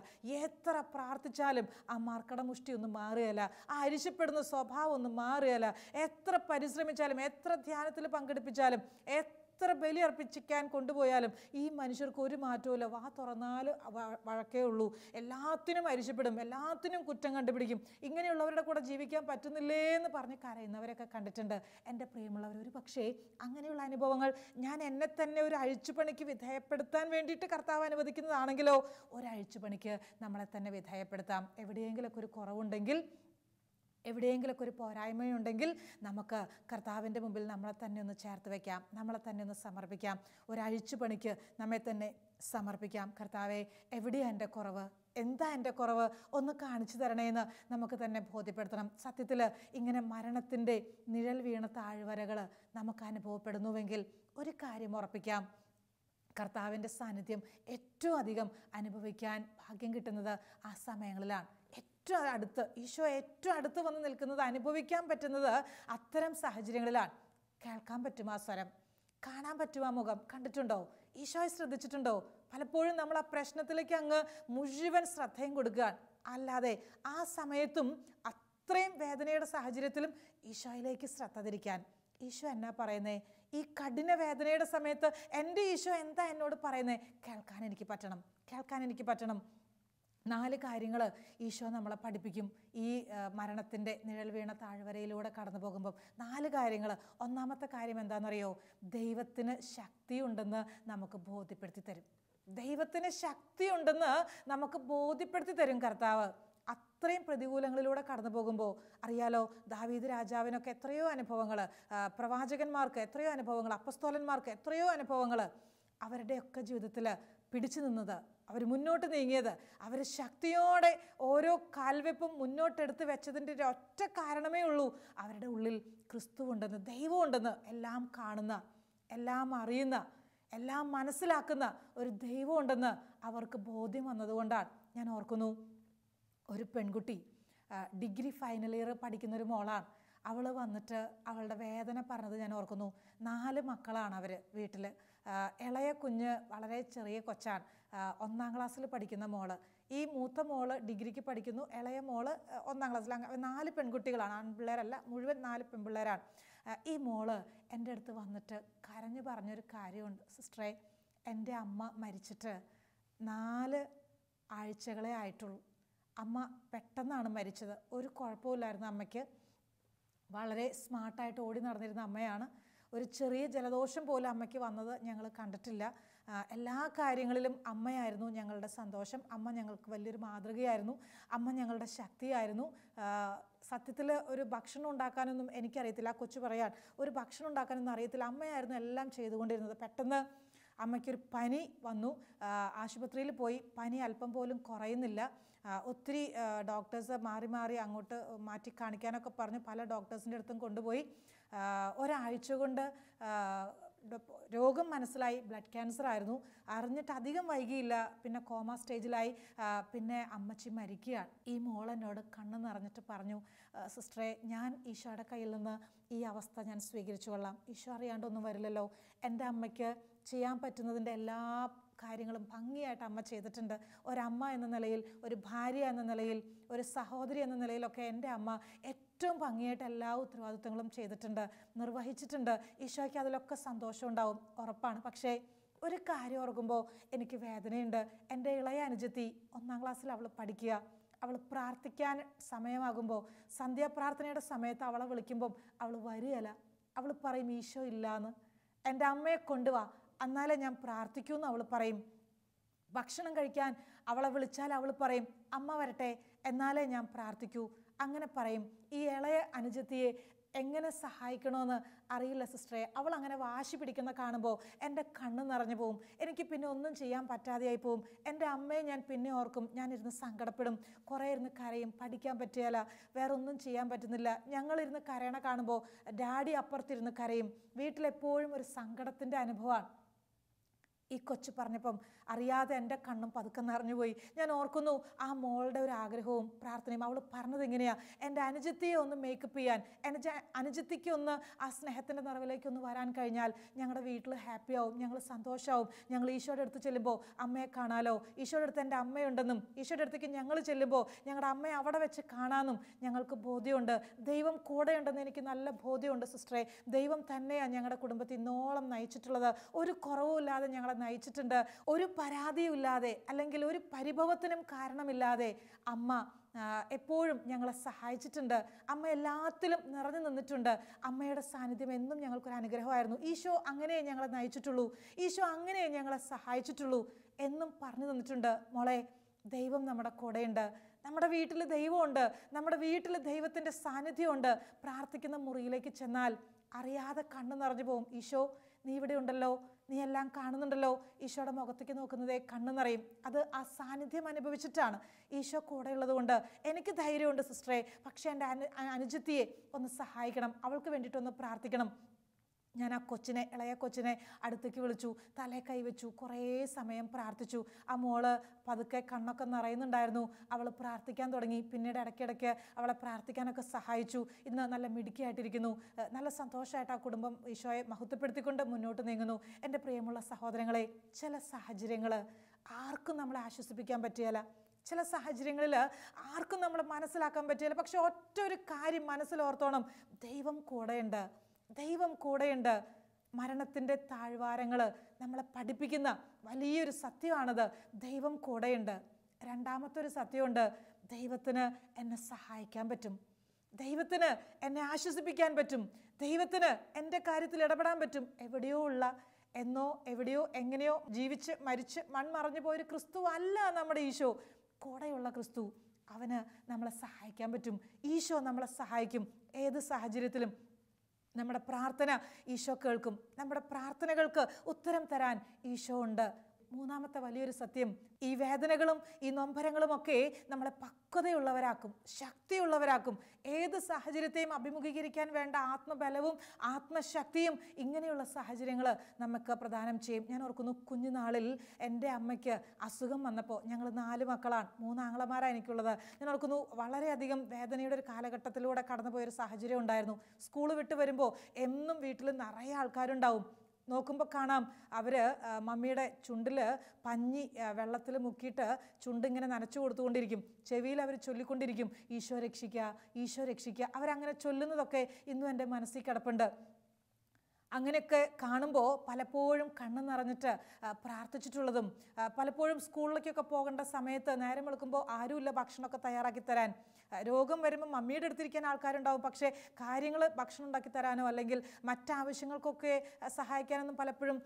എത്ര പ്രാർത്ഥിച്ചാലും ആ മർക്കടമുഷ്ടി ഒന്നും മാറുകയില്ല, ആ അരിശപ്പെടുന്ന സ്വഭാവം ഒന്നും മാറുകയില്ല. എത്ര പരിശ്രമിച്ചാലും, എത്ര ധ്യാനത്തിൽ പങ്കെടുപ്പിച്ചാലും, എത്ര ബലി അർപ്പിക്കാൻ കൊണ്ടുപോയാലും ഈ മനുഷ്യർക്ക് ഒരു മാറ്റവുമില്ല. വാ തുറന്നാൽ വഴക്കേ ഉള്ളൂ, എല്ലാത്തിനും അരിശപ്പെടും, എല്ലാത്തിനും കുറ്റം കണ്ടുപിടിക്കും. ഇങ്ങനെയുള്ളവരുടെ കൂടെ ജീവിക്കാൻ പറ്റുന്നില്ലേ എന്ന് പറഞ്ഞ് കരയുന്നവരൊക്കെ കണ്ടിട്ടുണ്ട്. എൻ്റെ പ്രിയമുള്ളവർ, ഒരു പക്ഷേ അങ്ങനെയുള്ള അനുഭവങ്ങൾ ഞാൻ എന്നെ തന്നെ ഒരു അഴിച്ചുപണിക്ക് വിധേയപ്പെടുത്താൻ വേണ്ടിയിട്ട് കർത്താവ് അനുവദിക്കുന്നതാണെങ്കിലോ, ഒരു അഴിച്ചുപണിക്ക് നമ്മളെ തന്നെ വിധേയപ്പെടുത്താം. എവിടെയെങ്കിലൊക്കെ ഒരു കുറവുണ്ടെങ്കിൽ, എവിടെയെങ്കിലൊക്കെ ഒരു പോരായ്മയുണ്ടെങ്കിൽ നമുക്ക് കർത്താവിൻ്റെ മുമ്പിൽ നമ്മളെ തന്നെ ഒന്ന് ചേർത്ത് വയ്ക്കാം, നമ്മളെ തന്നെ ഒന്ന് സമർപ്പിക്കാം. ഒരു അഴിച്ചുപണിക്ക് നമ്മെ തന്നെ സമർപ്പിക്കാം. കർത്താവെ, എവിടെയാണ് എൻ്റെ കുറവ്, എന്താ എൻ്റെ കുറവ്, ഒന്ന് കാണിച്ചു തരണേന്ന് നമുക്ക് തന്നെ ബോധ്യപ്പെടുത്തണം. സത്യത്തിൽ ഇങ്ങനെ മരണത്തിൻ്റെ നിഴൽ വീണ താഴ്വരകൾ നമുക്ക് അനുഭവപ്പെടുന്നുവെങ്കിൽ ഒരു കാര്യം ഉറപ്പിക്കാം, കർത്താവിൻ്റെ സാന്നിധ്യം ഏറ്റവും അധികം അനുഭവിക്കാൻ ഭാഗ്യം കിട്ടുന്നത് ആ സമയങ്ങളിലാണ്. ഏറ്റവും അടുത്ത്, ഈശോ ഏറ്റവും അടുത്ത് വന്ന് നിൽക്കുന്നത്, അനുഭവിക്കാൻ പറ്റുന്നത് അത്തരം സാഹചര്യങ്ങളിലാണ്. കേൾക്കാൻ പറ്റും ആ സ്വരം, കാണാൻ പറ്റും ആ മുഖം. കണ്ടിട്ടുണ്ടോ? ഈശോയെ ശ്രദ്ധിച്ചിട്ടുണ്ടോ? പലപ്പോഴും നമ്മൾ ആ പ്രശ്നത്തിലേക്ക് അങ്ങ് മുഴുവൻ ശ്രദ്ധയും കൊടുക്കുകയാണ്. അല്ലാതെ ആ സമയത്തും അത്രയും വേദനയുടെ സാഹചര്യത്തിലും ഈശോയിലേക്ക് ശ്രദ്ധ തിരിക്കാൻ. ഈശോ എന്നാ പറയുന്നേ? ഈ കഠിന വേദനയുടെ സമയത്ത് എൻ്റെ ഈശോ എന്താ എന്നോട് പറയുന്നേ? കേൾക്കാൻ എനിക്ക് പറ്റണം. 4 കാര്യങ്ങൾ ഈശോ നമ്മളെ പഠിപ്പിക്കും. ഈ മരണത്തിൻ്റെ നിഴൽ വീണ താഴ്വരയിലൂടെ കടന്നു പോകുമ്പം 4 കാര്യങ്ങൾ. ഒന്നാമത്തെ കാര്യം എന്താണെന്നറിയോ? ദൈവത്തിന് ശക്തിയുണ്ടെന്ന് നമുക്ക് ബോധ്യപ്പെടുത്തി തരും. ദൈവത്തിന് ശക്തിയുണ്ടെന്ന് നമുക്ക് ബോധ്യപ്പെടുത്തി തരും കർത്താവ്. അത്രയും പ്രതികൂലങ്ങളിലൂടെ കടന്നു പോകുമ്പോൾ അറിയാലോ, ദാവീദ് രാജാവിനൊക്കെ എത്രയോ അനുഭവങ്ങൾ, പ്രവാചകന്മാർക്ക് എത്രയോ അനുഭവങ്ങൾ, അപ്പസ്തോലന്മാർക്ക് എത്രയോ അനുഭവങ്ങൾ. അവരുടെയൊക്കെ ജീവിതത്തിൽ പിടിച്ചു നിന്നത്, അവർ മുന്നോട്ട് നീങ്ങിയത്, അവർ ശക്തിയോടെ ഓരോ കാൽവെപ്പും മുന്നോട്ടെടുത്ത് വെച്ചതിൻ്റെ ഒറ്റ കാരണമേ ഉള്ളൂ, അവരുടെ ഉള്ളിൽ ക്രിസ്തു ഉണ്ടെന്ന്, ദൈവമുണ്ടെന്ന്, എല്ലാം കാണുന്ന, എല്ലാം അറിയുന്ന, എല്ലാം മനസ്സിലാക്കുന്ന ഒരു ദൈവം ഉണ്ടെന്ന് അവർക്ക് ബോധ്യം വന്നതുകൊണ്ടാണ്. ഞാൻ ഓർക്കുന്നു, ഒരു പെൺകുട്ടി ഡിഗ്രി ഫൈനൽ ഇയർ പഠിക്കുന്നൊരു മോളാണ്. അവൾ വന്നിട്ട് അവളുടെ വേദന പറഞ്ഞത് ഞാൻ ഓർക്കുന്നു. 4 മക്കളാണ് അവർ വീട്ടിൽ. ഇളയ കുഞ്ഞ് വളരെ ചെറിയ കൊച്ചാണ്, 1ാം ക്ലാസ്സിൽ പഠിക്കുന്ന മോള്. ഈ മൂത്ത മോള് ഡിഗ്രിക്ക് പഠിക്കുന്നു, ഇളയ മോള് 1ാം ക്ലാസ്സിൽ. 4 പെൺകുട്ടികളാണ്, ആൺപിള്ളേരല്ല, മുഴുവൻ 4 പെൺപിള്ളേരാണ്. ഈ മോള് എൻ്റെ അടുത്ത് വന്നിട്ട് കരഞ്ഞു പറഞ്ഞൊരു കാര്യമുണ്ട്. സിസ്റ്ററെ, എൻ്റെ അമ്മ മരിച്ചിട്ട് 4 ആഴ്ചകളെ ആയിട്ടുള്ളൂ. അമ്മ പെട്ടെന്നാണ് മരിച്ചത്. ഒരു കുഴപ്പമില്ലായിരുന്നു അമ്മയ്ക്ക്. വളരെ സ്മാർട്ടായിട്ട് ഓടി നടന്നിരുന്ന അമ്മയാണ്. ഒരു ചെറിയ ജലദോഷം പോലും അമ്മയ്ക്ക് വന്നത് ഞങ്ങൾ കണ്ടിട്ടില്ല. എല്ലാ കാര്യങ്ങളിലും അമ്മയായിരുന്നു ഞങ്ങളുടെ സന്തോഷം. അമ്മ ഞങ്ങൾക്ക് വലിയൊരു മാതൃകയായിരുന്നു. അമ്മ ഞങ്ങളുടെ ശക്തിയായിരുന്നു. സത്യത്തിൽ ഒരു ഭക്ഷണം ഉണ്ടാക്കാനൊന്നും എനിക്കറിയത്തില്ല. ആ കൊച്ചു പറയാൻ, ഒരു ഭക്ഷണം ഉണ്ടാക്കാനൊന്നും അറിയത്തില്ല, അമ്മയായിരുന്നു എല്ലാം ചെയ്തുകൊണ്ടിരുന്നത്. പെട്ടെന്ന് അമ്മയ്ക്കൊരു പനി വന്നു. ആശുപത്രിയിൽ പോയി. പനി അല്പം പോലും കുറയുന്നില്ല. ഒത്തിരി ഡോക്ടേഴ്സ് മാറി മാറി അങ്ങോട്ട് മാറ്റി കാണിക്കാനൊക്കെ പറഞ്ഞ് പല ഡോക്ടേഴ്സിൻ്റെ അടുത്തും കൊണ്ടുപോയി. ഒരാഴ്ച കൊണ്ട് രോഗം മനസ്സിലായി. ബ്ലഡ് ക്യാൻസർ ആയിരുന്നു. അറിഞ്ഞിട്ട് അധികം വൈകിയില്ല. പിന്നെ കോമ സ്റ്റേജിലായി. പിന്നെ അമ്മച്ചി മരിക്കുകയാണ്. ഈ മോളെന്നോട് കണ്ണ് നിറഞ്ഞിട്ട് പറഞ്ഞു, സിസ്റ്ററെ, ഞാൻ ഈശോയുടെ കയ്യിൽ നിന്ന് ഈ അവസ്ഥ ഞാൻ സ്വീകരിച്ചു കൊള്ളാം. ഈശോ അറിയാണ്ടൊന്നും വരില്ലല്ലോ. എൻ്റെ അമ്മയ്ക്ക് ചെയ്യാൻ പറ്റുന്നതിൻ്റെ എല്ലാ കാര്യങ്ങളും ഭംഗിയായിട്ട് അമ്മ ചെയ്തിട്ടുണ്ട്. ഒരമ്മ എന്ന നിലയിൽ, ഒരു ഭാര്യ എന്ന നിലയിൽ, ഒരു സഹോദരി എന്ന നിലയിലൊക്കെ എൻ്റെ അമ്മ ഏറ്റവും ഭംഗിയായിട്ട് എല്ലാ ഉത്തരവാദിത്വങ്ങളും ചെയ്തിട്ടുണ്ട്, നിർവഹിച്ചിട്ടുണ്ട്. ഈശോയ്ക്ക് അതിലൊക്കെ സന്തോഷം ഉണ്ടാവും, ഉറപ്പാണ്. പക്ഷേ ഒരു കാര്യം ഓർക്കുമ്പോൾ എനിക്ക് വേദനയുണ്ട്. എൻ്റെ ഇളയ അനുജത്തി 1ാം ക്ലാസ്സിൽ അവൾ പഠിക്കുക. അവൾ പ്രാർത്ഥിക്കാൻ സമയമാകുമ്പോൾ, സന്ധ്യാപ്രാർത്ഥനയുടെ സമയത്ത് അവളെ വിളിക്കുമ്പം അവൾ വരികയില്ല. അവൾ പറയും, ഈശോ ഇല്ലാന്ന്. എൻ്റെ അമ്മയെ കൊണ്ടുവാ, എന്നാലേ ഞാൻ പ്രാർത്ഥിക്കൂ എന്ന് അവൾ പറയും. ഭക്ഷണം കഴിക്കാൻ അവളെ വിളിച്ചാൽ അവൾ പറയും, അമ്മ വരട്ടെ, എന്നാലേ ഞാൻ പ്രാർത്ഥിക്കൂ. അങ്ങനെ പറയും. ഈ ഇളയ അനുജത്തിയെ എങ്ങനെ സഹായിക്കണമെന്ന് അറിയില്ല സിസ്റ്ററെ. അവൾ അങ്ങനെ വാശി പിടിക്കുന്ന കാണുമ്പോൾ എൻ്റെ കണ്ണ് നിറഞ്ഞു പോവും. എനിക്ക് പിന്നെ ഒന്നും ചെയ്യാൻ പറ്റാതെയായി പോവും. എൻ്റെ അമ്മയെ ഞാൻ പിന്നെ ഓർക്കും. ഞാനിരുന്ന് സങ്കടപ്പെടും, കുറേ ഇരുന്ന് കരയും. പഠിക്കാൻ പറ്റിയാല, വേറെ ഒന്നും ചെയ്യാൻ പറ്റുന്നില്ല. ഞങ്ങളിരുന്ന് കരയണ കാണുമ്പോൾ ഡാഡി അപ്പുറത്തിരുന്ന് കരയും. വീട്ടിലെപ്പോഴും ഒരു സങ്കടത്തിൻ്റെ അനുഭവമാണ്. ഈ കൊച്ചു പറഞ്ഞപ്പം അറിയാതെ എൻ്റെ കണ്ണും പതുക്കെ നിറഞ്ഞുപോയി. ഞാൻ ഓർക്കുന്നു ആ മോളുടെ ഒരു ആഗ്രഹവും പ്രാർത്ഥനയും. അവൾ പറഞ്ഞത് എങ്ങനെയാണ്, എൻ്റെ അനുജത്തിയെ ഒന്ന് മേക്കപ്പ് ചെയ്യാൻ, എൻ്റെ അനുജത്തിക്ക് ഒന്ന് ആ സ്നേഹത്തിൻ്റെ നിറവിലേക്കൊന്ന് വരാൻ കഴിഞ്ഞാൽ ഞങ്ങളുടെ വീട്ടിൽ ഹാപ്പി ആവും, ഞങ്ങൾ സന്തോഷമാവും. ഞങ്ങൾ ഈശോയുടെ അടുത്ത് ചെല്ലുമ്പോൾ അമ്മയെ കാണാലോ, ഈശോയുടെ അടുത്ത് എൻ്റെ അമ്മയുണ്ടെന്നും, ഈശോയുടെ അടുത്തേക്ക് ഞങ്ങൾ ചെല്ലുമ്പോൾ ഞങ്ങളുടെ അമ്മയെ അവിടെ വെച്ച് കാണാമെന്നും ഞങ്ങൾക്ക് ബോധ്യമുണ്ട്. ദൈവം കൂടെയുണ്ടെന്ന് എനിക്ക് നല്ല ബോധ്യമുണ്ട് സിസ്റ്ററെ. ദൈവം തന്നെയാണ് ഞങ്ങളുടെ കുടുംബത്തിൽ ഇന്നോളം നയിച്ചിട്ടുള്ളത്. ഒരു കുറവുമില്ലാതെ ഞങ്ങളെ നയിച്ചിട്ടുണ്ട്. ഒരു പരാതിയും ഇല്ലാതെ, അല്ലെങ്കിൽ ഒരു പരിഭവത്തിനും കാരണമില്ലാതെ അമ്മ എപ്പോഴും ഞങ്ങളെ സഹായിച്ചിട്ടുണ്ട്. അമ്മ എല്ലാത്തിലും നിറഞ്ഞു നിന്നിട്ടുണ്ട്. അമ്മയുടെ സാന്നിധ്യം എന്നും ഞങ്ങൾക്കൊരു അനുഗ്രഹമായിരുന്നു. ഈശോ അങ്ങനെ ഞങ്ങളെ നയിച്ചിട്ടുള്ളൂ, ഈശോ അങ്ങനെ ഞങ്ങളെ സഹായിച്ചിട്ടുള്ളൂ എന്നും പറഞ്ഞു തന്നിട്ടുണ്ട്. മോളെ, ദൈവം നമ്മുടെ കൂടെയുണ്ട്. നമ്മുടെ വീട്ടിൽ ദൈവമുണ്ട്. നമ്മുടെ വീട്ടിൽ ദൈവത്തിൻ്റെ സാന്നിധ്യമുണ്ട്. പ്രാർത്ഥിക്കുന്ന മുറിയിലേക്ക് ചെന്നാൽ അറിയാതെ കണ്ണ് നിറഞ്ഞു പോവും. ഈശോ, നീ ഇവിടെ ഉണ്ടല്ലോ, നീ എല്ലാം കാണുന്നുണ്ടല്ലോ. ഈശോയുടെ മുഖത്തേക്ക് നോക്കുന്നതേ കണ്ണ് നിറയും. അത് ആ സാന്നിധ്യം അനുഭവിച്ചിട്ടാണ്. ഈശോ കൂടെയുള്ളത് കൊണ്ട് എനിക്ക് ധൈര്യമുണ്ട് സിസ്റ്ററെ. പക്ഷേ എൻ്റെ അനുജത്തിയെ ഒന്ന് സഹായിക്കണം, അവൾക്ക് വേണ്ടിയിട്ടൊന്ന് പ്രാർത്ഥിക്കണം. ഞാൻ ആ കൊച്ചിനെ, ഇളയ കൊച്ചിനെ അടുത്തേക്ക് വിളിച്ചു, തലേ കൈവച്ചു, കുറേ സമയം പ്രാർത്ഥിച്ചു. ആ മോള് പതുക്കെ കണ്ണൊക്കെ നിറയുന്നുണ്ടായിരുന്നു. അവൾ പ്രാർത്ഥിക്കാൻ തുടങ്ങി. പിന്നീട് ഇടയ്ക്കിടയ്ക്ക് അവളെ പ്രാർത്ഥിക്കാനൊക്കെ സഹായിച്ചു. ഇന്ന് നല്ല മിടുക്കിയായിട്ടിരിക്കുന്നു. നല്ല സന്തോഷമായിട്ട് ആ കുടുംബം ഈശോയെ മഹത്വപ്പെടുത്തിക്കൊണ്ട് മുന്നോട്ട് നീങ്ങുന്നു. എൻ്റെ പ്രിയമുള്ള സഹോദരങ്ങളെ, ചില സാഹചര്യങ്ങൾ ആർക്കും നമ്മളെ ആശ്വസിപ്പിക്കാൻ പറ്റിയല്ല. ചില സാഹചര്യങ്ങളിൽ ആർക്കും നമ്മളെ മനസ്സിലാക്കാൻ പറ്റിയല്ല. പക്ഷെ ഒറ്റ ഒരു കാര്യം മനസ്സിലോർത്തോണം, ദൈവം കൂടെയുണ്ട്. ദൈവം കൂടെയുണ്ട്. മരണത്തിൻ്റെ താഴ്വാരങ്ങൾ നമ്മളെ പഠിപ്പിക്കുന്ന വലിയൊരു സത്യമാണത്. ദൈവം കൂടെയുണ്ട്. രണ്ടാമത്തെ ഒരു സത്യമുണ്ട്, ദൈവത്തിന് എന്നെ സഹായിക്കാൻ പറ്റും, ദൈവത്തിന് എന്നെ ആശ്വസിപ്പിക്കാൻ പറ്റും, ദൈവത്തിന് എൻ്റെ കാര്യത്തിൽ ഇടപെടാൻ പറ്റും. എവിടെയോ ഉള്ള, എന്നോ എവിടെയോ എങ്ങനെയോ ജീവിച്ച് മരിച്ച് മൺമറഞ്ഞു പോയൊരു ക്രിസ്തു അല്ല നമ്മുടെ ഈശോ. കൂടെയുള്ള ക്രിസ്തു, അവന് നമ്മളെ സഹായിക്കാൻ പറ്റും. ഈശോ നമ്മളെ സഹായിക്കും ഏത് സാഹചര്യത്തിലും. നമ്മുടെ പ്രാർത്ഥന ഈശോ കേൾക്കും. നമ്മുടെ പ്രാർത്ഥനകൾക്ക് ഉത്തരം തരാൻ ഈശോ ഉണ്ട്. മൂന്നാമത്തെ വലിയൊരു സത്യം, ഈ വേദനകളും ഈ നൊമ്പരങ്ങളും ഒക്കെ നമ്മളെ പക്വതയുള്ളവരാക്കും, ശക്തിയുള്ളവരാക്കും. ഏത് സാഹചര്യത്തെയും അഭിമുഖീകരിക്കാൻ വേണ്ട ആത്മബലവും ആത്മശക്തിയും ഇങ്ങനെയുള്ള സാഹചര്യങ്ങൾ നമുക്ക് പ്രദാനം ചെയ്യും. ഞാൻ ഓർക്കുന്നു, കുഞ്ഞുനാളിൽ എൻ്റെ അമ്മയ്ക്ക് അസുഖം വന്നപ്പോൾ, ഞങ്ങൾ 4 മക്കളാണ്, 3 ആങ്ങളമാരാണ് എനിക്കുള്ളത്. ഞാൻ ഓർക്കുന്നു, വളരെയധികം വേദനയുടെ ഒരു കാലഘട്ടത്തിലൂടെ കടന്നുപോയൊരു സാഹചര്യം ഉണ്ടായിരുന്നു. സ്കൂൾ വിട്ട് വരുമ്പോൾ എന്നും വീട്ടിൽ നിറയെ ആൾക്കാരുണ്ടാവും. നോക്കുമ്പോൾ കാണാം, അവർ മമ്മിയുടെ ചുണ്ടിൽ പഞ്ഞി വെള്ളത്തിൽ മുക്കിയിട്ട് ചുണ്ടിങ്ങനെ നനച്ചു കൊടുത്തുകൊണ്ടിരിക്കും. ചെവിയിൽ അവർ ചൊല്ലിക്കൊണ്ടിരിക്കും, ഈശോ രക്ഷിക്കുക, ഈശോ രക്ഷിക്കുക. അവരങ്ങനെ ചൊല്ലുന്നതൊക്കെ ഇന്നും എൻ്റെ മനസ്സിൽ കിടപ്പുണ്ട്. അങ്ങനെയൊക്കെ കാണുമ്പോൾ പലപ്പോഴും കണ്ണ് നിറഞ്ഞിട്ട് പ്രാർത്ഥിച്ചിട്ടുള്ളതും, പലപ്പോഴും സ്കൂളിലേക്കൊക്കെ പോകേണ്ട സമയത്ത് നേരം വെളുക്കുമ്പോൾ ആരുമില്ല ഭക്ഷണമൊക്കെ തയ്യാറാക്കി തരാൻ. രോഗം വരുമ്പോൾ മമ്മിയുടെ അടുത്തിരിക്കാൻ ആൾക്കാരുണ്ടാവും, പക്ഷേ കാര്യങ്ങൾ ഭക്ഷണം ഉണ്ടാക്കി തരാനോ അല്ലെങ്കിൽ മറ്റാവശ്യങ്ങൾക്കൊക്കെ സഹായിക്കാനൊന്നും പലപ്പോഴും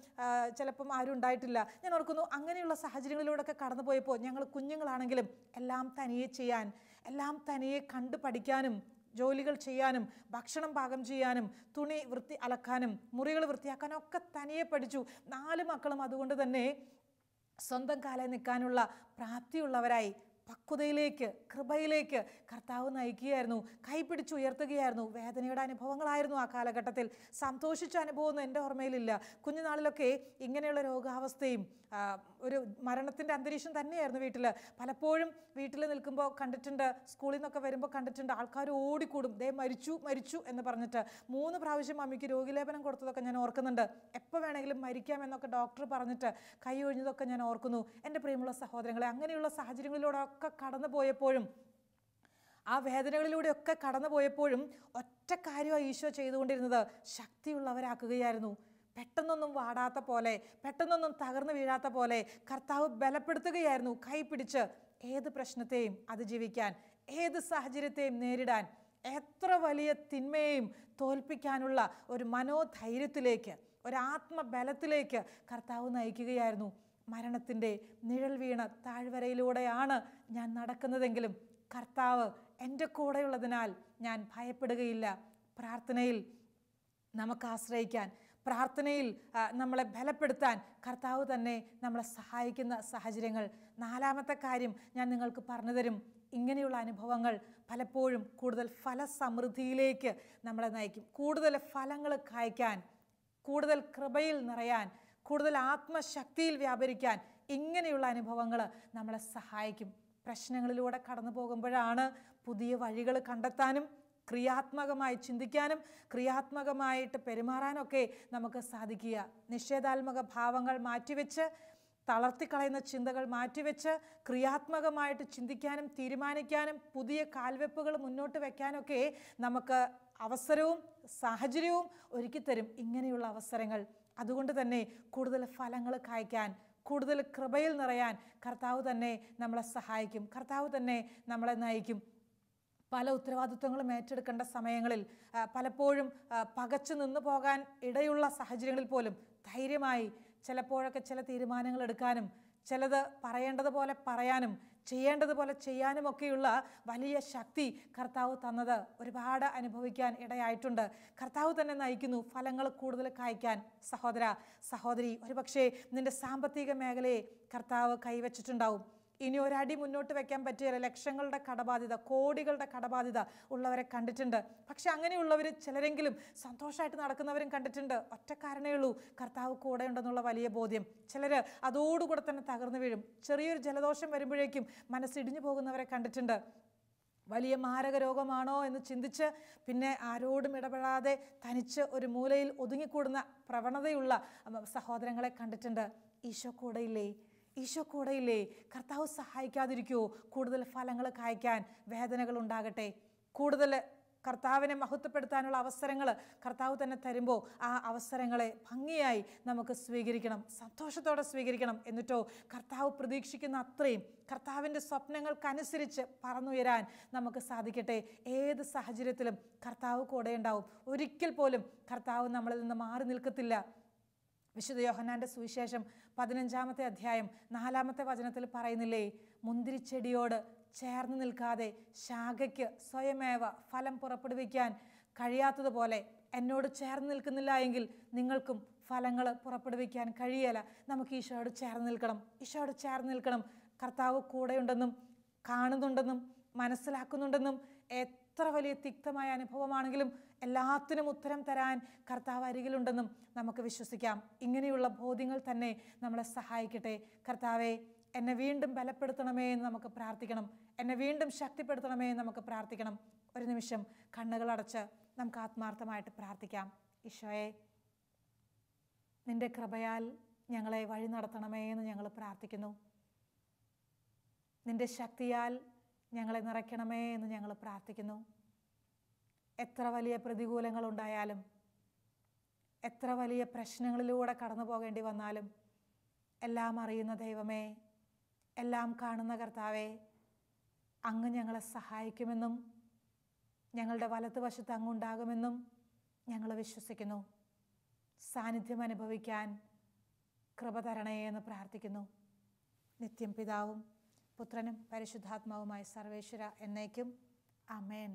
ചിലപ്പം ആരും ഉണ്ടായിട്ടില്ല. ഞാൻ ഓർക്കുന്നു, അങ്ങനെയുള്ള സാഹചര്യങ്ങളിലൂടെയൊക്കെ കടന്നു പോയപ്പോൾ ഞങ്ങൾ കുഞ്ഞുങ്ങളാണെങ്കിലും എല്ലാം തനിയെ ചെയ്യാൻ, എല്ലാം തനിയെ കണ്ടു പഠിക്കാനും ജോലികൾ ചെയ്യാനും ഭക്ഷണം പാകം ചെയ്യാനും തുണി അലക്കാനും മുറികൾ വൃത്തിയാക്കാനും ഒക്കെ തനിയെ പഠിച്ചു. 4 മക്കളും അതുകൊണ്ട് തന്നെ സ്വന്തം കാലിൽ നിൽക്കാനുള്ള പ്രാപ്തിയുള്ളവരായി പക്വതയിലേക്ക്, കൃപയിലേക്ക് കർത്താവ് നയിക്കുകയായിരുന്നു, കൈപിടിച്ചുയർത്തുകയായിരുന്നു. വേദനയുടെ അനുഭവങ്ങളായിരുന്നു ആ കാലഘട്ടത്തിൽ. സന്തോഷിച്ച അനുഭവമൊന്നും എൻ്റെ ഓർമ്മയിലില്ല. കുഞ്ഞുനാളിലൊക്കെ ഇങ്ങനെയുള്ള രോഗാവസ്ഥയും ഒരു മരണത്തിൻ്റെ അന്തരീക്ഷം തന്നെയായിരുന്നു വീട്ടിൽ. പലപ്പോഴും വീട്ടിൽ നിൽക്കുമ്പോൾ കണ്ടിട്ടുണ്ട്, സ്കൂളിൽ നിന്നൊക്കെ വരുമ്പോൾ കണ്ടിട്ടുണ്ട്, ആൾക്കാർ ഓടിക്കൂടും, ദേ മരിച്ചു മരിച്ചു എന്ന് പറഞ്ഞിട്ട്. 3 പ്രാവശ്യം മമ്മിക്ക് രോഗിലേപനം കൊടുത്തതൊക്കെ ഞാൻ ഓർക്കുന്നുണ്ട്. എപ്പോൾ വേണമെങ്കിലും മരിക്കാമെന്നൊക്കെ ഡോക്ടർ പറഞ്ഞിട്ട് കൈ ഒഴിഞ്ഞതൊക്കെ ഞാൻ ഓർക്കുന്നു. എൻ്റെ പ്രിയമുള്ള സഹോദരങ്ങളെ, അങ്ങനെയുള്ള സാഹചര്യങ്ങളിലൂടെ ഒക്കെ കടന്നു പോയപ്പോഴും, ആ വേദനകളിലൂടെയൊക്കെ കടന്നു പോയപ്പോഴും ഒറ്റ കാര്യമാണ് ഈശോ ചെയ്തുകൊണ്ടിരുന്നത്, ശക്തിയുള്ളവരാക്കുകയായിരുന്നു. പെട്ടെന്നൊന്നും വാടാത്ത പോലെ, പെട്ടെന്നൊന്നും തകർന്നു വീഴാത്ത പോലെ കർത്താവ് ബലപ്പെടുത്തുകയായിരുന്നു. കൈ പിടിച്ച് ഏത് പ്രശ്നത്തെയും അതിജീവിക്കാൻ, ഏത് സാഹചര്യത്തെയും നേരിടാൻ, എത്ര വലിയ തിന്മയെയും തോൽപ്പിക്കാനുള്ള ഒരു മനോധൈര്യത്തിലേക്ക്, ഒരു ആത്മബലത്തിലേക്ക് കർത്താവ് നയിക്കുകയായിരുന്നു. മരണത്തിൻ്റെ നിഴൽ വീണ താഴ്വരയിലൂടെയാണ് ഞാൻ നടക്കുന്നതെങ്കിലും കർത്താവ് എൻ്റെ കൂടെയുള്ളതിനാൽ ഞാൻ ഭയപ്പെടുകയില്ല. പ്രാർത്ഥനയിൽ നമുക്ക് ആശ്രയിക്കാൻ, പ്രാർത്ഥനയിൽ നമ്മളെ ബലപ്പെടുത്താൻ കർത്താവ് തന്നെ നമ്മളെ സഹായിക്കുന്ന സാഹചര്യങ്ങൾ. 4-മത്തെ കാര്യം ഞാൻ നിങ്ങൾക്ക് പറഞ്ഞു തരും. ഇങ്ങനെയുള്ള അനുഭവങ്ങൾ പലപ്പോഴും കൂടുതൽ ഫലസമൃദ്ധിയിലേക്ക് നമ്മളെ നയിക്കും. കൂടുതൽ ഫലങ്ങൾ കായ്ക്കാൻ, കൂടുതൽ കൃപയിൽ നിറയാൻ, കൂടുതൽ ആത്മശക്തിയിൽ വ്യാപരിക്കാൻ ഇങ്ങനെയുള്ള അനുഭവങ്ങൾ നമ്മളെ സഹായിക്കും. പ്രശ്നങ്ങളിലൂടെ കടന്നു പോകുമ്പോഴാണ് പുതിയ വഴികൾ കണ്ടെത്താനും ക്രിയാത്മകമായി ചിന്തിക്കാനും ക്രിയാത്മകമായിട്ട് പെരുമാറാനൊക്കെ നമുക്ക് സാധിക്കുക. നിഷേധാത്മക ഭാവങ്ങൾ മാറ്റിവെച്ച്, തളർത്തിക്കളയുന്ന ചിന്തകൾ മാറ്റിവെച്ച് ക്രിയാത്മകമായിട്ട് ചിന്തിക്കാനും തീരുമാനിക്കാനും പുതിയ കാൽവെപ്പുകൾ മുന്നോട്ട് വയ്ക്കാനൊക്കെ നമുക്ക് അവസരവും സാഹചര്യവും ഒരുക്കിത്തരും ഇങ്ങനെയുള്ള അവസരങ്ങൾ. അതുകൊണ്ട് തന്നെ കൂടുതൽ ഫലങ്ങൾ കായ്ക്കാൻ, കൂടുതൽ കൃപയിൽ നിറയാൻ കർത്താവ് തന്നെ നമ്മളെ സഹായിക്കും. കർത്താവ് തന്നെ നമ്മളെ നയിക്കും. പല ഉത്തരവാദിത്വങ്ങളും ഏറ്റെടുക്കേണ്ട സമയങ്ങളിൽ പലപ്പോഴും പകച്ചു നിന്നു പോകാൻ ഇടയുള്ള സാഹചര്യങ്ങളിൽ പോലും ധൈര്യമായി ചിലപ്പോഴൊക്കെ ചില തീരുമാനങ്ങൾ എടുക്കാനും, ചിലത് പറയേണ്ടതുപോലെ പറയാനും ചെയ്യേണ്ടതുപോലെ ചെയ്യാനുമൊക്കെയുള്ള വലിയ ശക്തി കർത്താവ് തന്നത് ഒരുപാട് അനുഭവിക്കാൻ ഇടയായിട്ടുണ്ട്. കർത്താവ് തന്നെ നയിക്കുന്നു ഫലങ്ങൾ കൂടുതൽ കായ്ക്കാൻ. സഹോദര സഹോദരി, ഒരുപക്ഷെ നിന്റെ സാമ്പത്തിക മേഖലയെ കർത്താവ് കൈവച്ചിട്ടുണ്ടാവും. ഇനി ഒരടി മുന്നോട്ട് വെക്കാൻ പറ്റിയ ലക്ഷങ്ങളുടെ കടബാധ്യത, കോടികളുടെ കടബാധ്യത ഉള്ളവരെ കണ്ടിട്ടുണ്ട്. പക്ഷെ അങ്ങനെയുള്ളവർ ചിലരെങ്കിലും സന്തോഷമായിട്ട് നടക്കുന്നവരും കണ്ടിട്ടുണ്ട്. ഒറ്റ കാരണമേ ഉള്ളൂ, കർത്താവ് കൂടെ ഉണ്ടെന്നുള്ള വലിയ ബോധ്യം. ചിലർ അതോടുകൂടെ തന്നെ തകർന്നു വീഴും. ചെറിയൊരു ജലദോഷം വരുമ്പോഴേക്കും മനസ്സിടിഞ്ഞു പോകുന്നവരെ കണ്ടിട്ടുണ്ട്. വലിയ മാരക രോഗമാണോ എന്ന് ചിന്തിച്ച് പിന്നെ ആരോടും ഇടപെടാതെ തനിച്ച് ഒരു മൂലയിൽ ഒതുങ്ങിക്കൂടുന്ന പ്രവണതയുള്ള സഹോദരങ്ങളെ കണ്ടിട്ടുണ്ട്. ഈശോ കൂടെയില്ലേ? ഈശോ കൂടെയില്ലേ? കർത്താവ് സഹായിക്കാതിരിക്കുമോ? കൂടുതൽ ഫലങ്ങൾ കായ്ക്കാൻ വേദനകൾ ഉണ്ടാകട്ടെ. കൂടുതൽ കർത്താവിനെ മഹത്വപ്പെടുത്താനുള്ള അവസരങ്ങൾ കർത്താവ് തന്നെ തരുമ്പോൾ ആ അവസരങ്ങളെ ഭംഗിയായി നമുക്ക് സ്വീകരിക്കണം, സന്തോഷത്തോടെ സ്വീകരിക്കണം. എന്നിട്ടോ കർത്താവ് പ്രതീക്ഷിക്കുന്ന അത്രയും കർത്താവിൻ്റെ സ്വപ്നങ്ങൾക്കനുസരിച്ച് പറന്നുയരാൻ നമുക്ക് സാധിക്കട്ടെ. ഏത് സാഹചര്യത്തിലും കർത്താവ് കൂടെ ഉണ്ടാവും. ഒരിക്കൽ പോലും കർത്താവ് നമ്മളിൽ നിന്ന് മാറി നിൽക്കത്തില്ല. വിശുദ്ധ യോഹന്നാന്റെ സുവിശേഷം 15-ാമത്തെ അധ്യായം 4-ാമത്തെ വചനത്തിൽ പറയുന്നില്ലേ, മുന്തിരിച്ചെടിയോട് ചേർന്ന് നിൽക്കാതെ ശാഖയ്ക്ക് സ്വയമേവ ഫലം പുറപ്പെടുവിക്കാൻ കഴിയാത്തതുപോലെ എന്നോട് ചേർന്ന് നിൽക്കുന്നില്ല എങ്കിൽ നിങ്ങൾക്കും ഫലങ്ങൾ പുറപ്പെടുവിക്കാൻ കഴിയല. നമുക്ക് ഈശോയോട് ചേർന്ന് നിൽക്കണം, ഈശോയോട് ചേർന്ന് നിൽക്കണം. കർത്താവ് കൂടെയുണ്ടെന്നും കാണുന്നുണ്ടെന്നും മനസ്സിലാക്കുന്നുണ്ടെന്നും എത്ര വലിയ തിക്തമായ അനുഭവമാണെങ്കിലും എല്ലാത്തിനും ഉത്തരം തരാൻ കർത്താവ് അരികിലുണ്ടെന്നും നമുക്ക് വിശ്വസിക്കാം. ഇങ്ങനെയുള്ള ബോധ്യങ്ങൾ തന്നെ നമ്മളെ സഹായിക്കട്ടെ. കർത്താവെ, എന്നെ വീണ്ടും ബലപ്പെടുത്തണമേ എന്ന് നമുക്ക് പ്രാർത്ഥിക്കണം. എന്നെ വീണ്ടും ശക്തിപ്പെടുത്തണമേ എന്ന് നമുക്ക് പ്രാർത്ഥിക്കണം. ഒരു നിമിഷം കണ്ണുകൾ അടച്ച് നമുക്ക് ആത്മാർത്ഥമായിട്ട് പ്രാർത്ഥിക്കാം. ഈശോയെ, നിന്റെ കൃപയാൽ ഞങ്ങളെ വഴി നടത്തണമേ എന്ന് ഞങ്ങൾ പ്രാർത്ഥിക്കുന്നു. നിന്റെ ശക്തിയാൽ ഞങ്ങളെ നിറയ്ക്കണമേ എന്ന് ഞങ്ങൾ പ്രാർത്ഥിക്കുന്നു. എത്ര വലിയ പ്രതികൂലങ്ങളുണ്ടായാലും, എത്ര വലിയ പ്രശ്നങ്ങളിലൂടെ കടന്നു പോകേണ്ടി വന്നാലും, എല്ലാം അറിയുന്ന ദൈവമേ, എല്ലാം കാണുന്ന കർത്താവേ, അങ്ങ് ഞങ്ങളെ സഹായിക്കുമെന്നും ഞങ്ങളുടെ വലതുവശത്ത് അങ്ങുണ്ടാകുമെന്നും ഞങ്ങൾ വിശ്വസിക്കുന്നു. സാന്നിധ്യം അനുഭവിക്കാൻ കൃപ തരണേ എന്ന് പ്രാർത്ഥിക്കുന്നു. നിത്യം പിതാവും പുത്രനും പരിശുദ്ധാത്മാവുമായ സർവേശ്വര എന്നേക്കും ആമേൻ.